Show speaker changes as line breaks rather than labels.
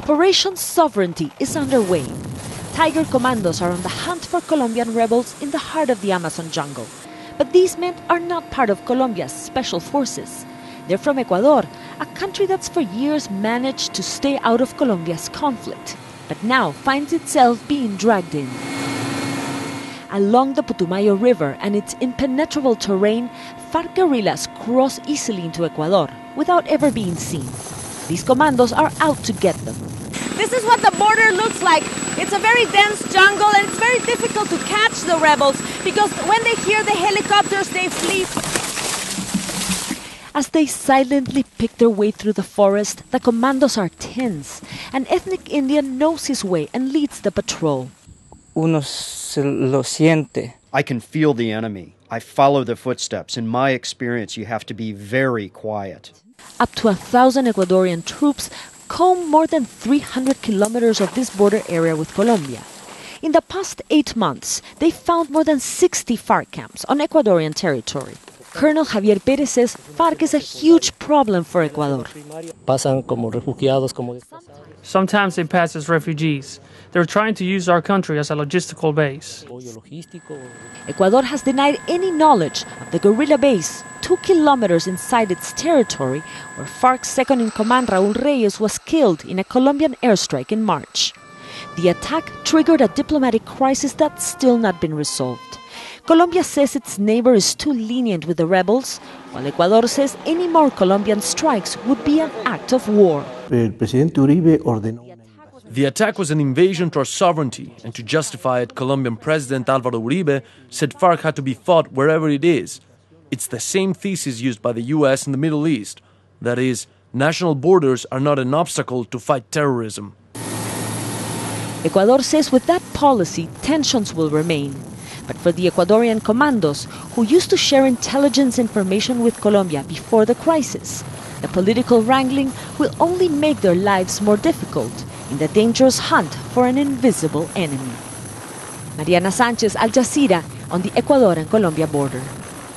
Operation Sovereignty is underway. Tiger commandos are on the hunt for Colombian rebels in the heart of the Amazon jungle. But these men are not part of Colombia's special forces. They're from Ecuador, a country that's for years managed to stay out of Colombia's conflict, but now finds itself being dragged in. Along the Putumayo River and its impenetrable terrain, Farc guerrillas cross easily into Ecuador without ever being seen. These commandos are out to get them.
This is what the border looks like. It's a very dense jungle and it's very difficult to catch the rebels because when they hear the helicopters, they flee.
As they silently pick their way through the forest, the commandos are tense. An ethnic Indian knows his way and leads the patrol.
Uno lo siente.
I can feel the enemy. I follow their footsteps. In my experience, you have to be very quiet.
Up to 1,000 Ecuadorian troops comb more than 300 kilometers of this border area with Colombia. In the past 8 months, they found more than 60 Farc camps on Ecuadorian territory. Colonel Javier Perez says Farc is a huge problem for Ecuador.
Sometimes they pass as refugees. They're trying to use our country as a logistical base.
Ecuador has denied any knowledge of the guerrilla base 2 kilometers inside its territory, where Farc's second-in-command Raúl Reyes was killed in a Colombian airstrike in March. The attack triggered a diplomatic crisis that's still not been resolved. Colombia says its neighbor is too lenient with the rebels, while Ecuador says any more Colombian strikes would be an act of war.
The attack was an invasion to our sovereignty, and to justify it, Colombian President Álvaro Uribe said Farc had to be fought wherever it is. It's the same thesis used by the US in the Middle East. That is, national borders are not an obstacle to fight terrorism.
Ecuador says with that policy, tensions will remain. But for the Ecuadorian commandos, who used to share intelligence information with Colombia before the crisis, the political wrangling will only make their lives more difficult in the dangerous hunt for an invisible enemy. Mariana Sanchez, Al Jazeera, on the Ecuador and Colombia border.